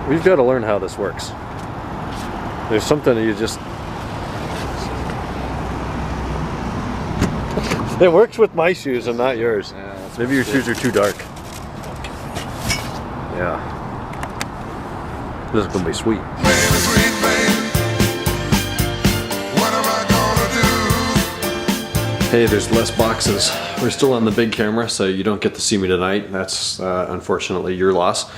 We've got to learn how this works. There's something that you just... It works with my shoes and not yours. Yeah, maybe your shoes are too dark. Yeah. This is gonna be sweet. Baby, sweet baby, what am I gonna do? Hey, there's less boxes. We're still on the big camera, so you don't get to see me tonight. That's unfortunately your loss.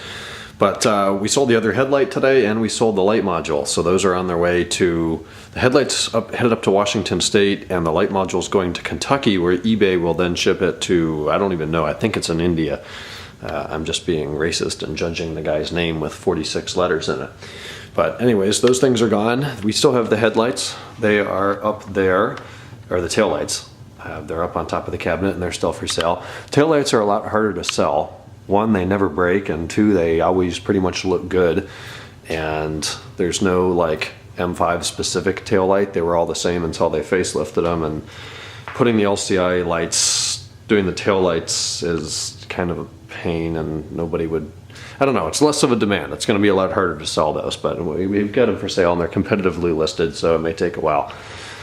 But we sold the other headlight today, and we sold the light module. So those are on their way to, the headlight's headed up to Washington State, and the light module's going to Kentucky, where eBay will then ship it to, I don't even know, I think it's in India. I'm just being racist and judging the guy's name with 46 letters in it. But anyways, those things are gone. We still have the headlights. They are up there, or the taillights. They're up on top of the cabinet, and they're still for sale. Taillights are a lot harder to sell. One, they never break, and two, they always pretty much look good. And there's no like M5 specific tail light. They were all the same until they facelifted them, and putting the LCI lights, doing the tail lights is kind of a pain, and nobody would, I don't know, it's less of a demand. It's going to be a lot harder to sell those, but we've got them for sale, and they're competitively listed, so it may take a while.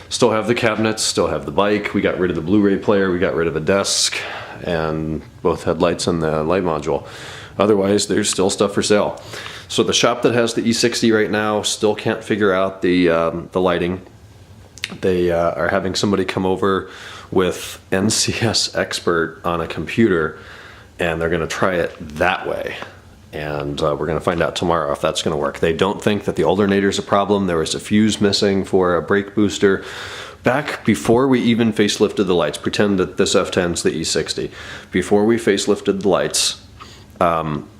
Still have the cabinets, still have the bike. We got rid of the Blu-ray player, we got rid of a desk, and both headlights and the light module. Otherwise, there's still stuff for sale. So the shop that has the E60 right now still can't figure out the lighting. They are having somebody come over with NCS Expert on a computer, and they're gonna try it that way. And we're gonna find out tomorrow if that's gonna work. They don't think that the alternator's a problem. There was a fuse missing for a brake booster. Back before we even facelifted the lights, pretend that this F10's the E60. Before we facelifted the lights,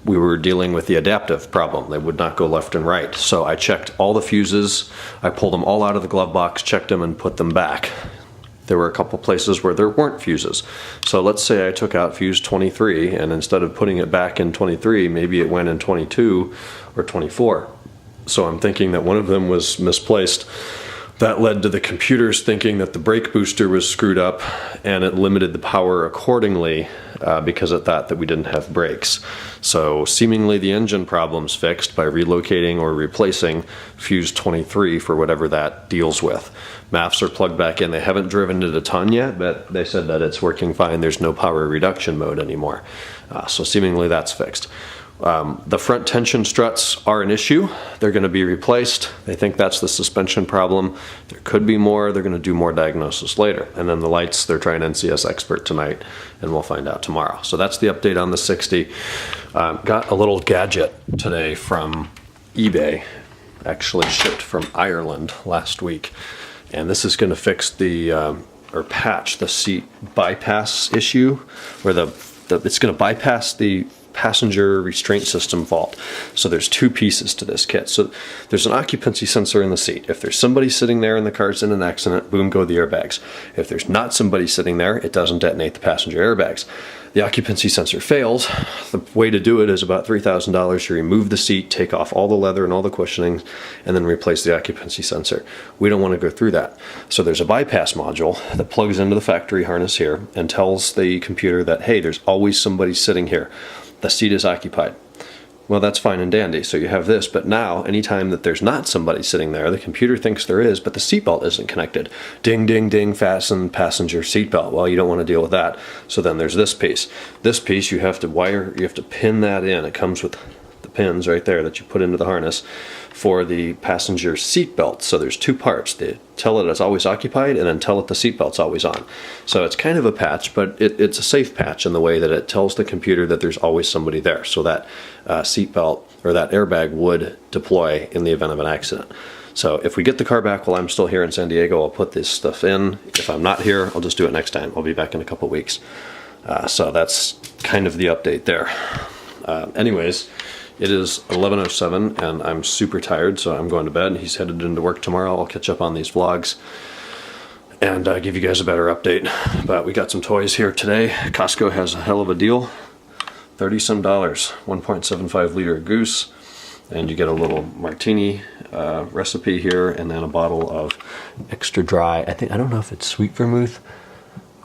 we were dealing with the adaptive problem. They would not go left and right. So I checked all the fuses, I pulled them all out of the glove box, checked them, and put them back. There were a couple places where there weren't fuses. So let's say I took out fuse 23, and instead of putting it back in 23, maybe it went in 22 or 24. So I'm thinking that one of them was misplaced. That led to the computers thinking that the brake booster was screwed up, and it limited the power accordingly because it thought that we didn't have brakes. So seemingly the engine problem's fixed by relocating or replacing fuse 23 for whatever that deals with. MAFs are plugged back in. They haven't driven it a ton yet, but they said that it's working fine. There's no power reduction mode anymore. So seemingly that's fixed. The front tension struts are an issue. They're going to be replaced. They think that's the suspension problem. There could be more. They're going to do more diagnosis later. And then the lights, they're trying NCS Expert tonight, and we'll find out tomorrow. So that's the update on the 60. Got a little gadget today from eBay, actually shipped from Ireland last week. And this is going to fix the, or patch the seat bypass issue, where it's going to bypass the passenger restraint system fault. So there's two pieces to this kit. So there's an occupancy sensor in the seat. If there's somebody sitting there and the car's in an accident, boom, go the airbags. If there's not somebody sitting there, it doesn't detonate the passenger airbags. The occupancy sensor fails. The way to do it is about $3,000. You remove the seat, take off all the leather and all the cushioning, and then replace the occupancy sensor. We don't want to go through that. So there's a bypass module that plugs into the factory harness here and tells the computer that, hey, there's always somebody sitting here. The seat is occupied. Well, that's fine and dandy. So you have this, but now anytime that there's not somebody sitting there, the computer thinks there is, but the seatbelt isn't connected. Ding, ding, ding, fasten passenger seatbelt. Well, you don't want to deal with that. So then there's this piece. This piece you have to wire, you have to pin that in. It comes with the pins right there that you put into the harness for the passenger seatbelt. So there's two parts. They tell it it's always occupied, and then tell it the seatbelt's always on. So it's kind of a patch, but it's a safe patch in the way that it tells the computer that there's always somebody there. So that seatbelt or that airbag would deploy in the event of an accident. So if we get the car back while I'm still here in San Diego, I'll put this stuff in. If I'm not here, I'll just do it next time. I'll be back in a couple weeks. So that's kind of the update there. Anyways, it is 11:07 and I'm super tired, so I'm going to bed. He's headed into work tomorrow. I'll catch up on these vlogs and give you guys a better update. But we got some toys here today. Costco has a hell of a deal. $30-some, 1.75 liter goose, and you get a little martini recipe here, and then a bottle of extra dry, I don't know if it's sweet vermouth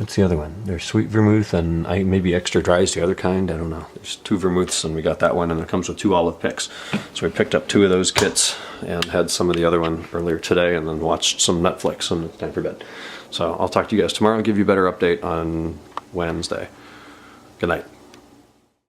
what's the other one? There's sweet vermouth and maybe extra dry is the other kind. I don't know. There's 2 vermouths and we got that one, and it comes with 2 olive picks. So we picked up 2 of those kits and had some of the other one earlier today, and then watched some Netflix, and it's time for bed. So I'll talk to you guys tomorrow. I'll give you a better update on Wednesday. Good night.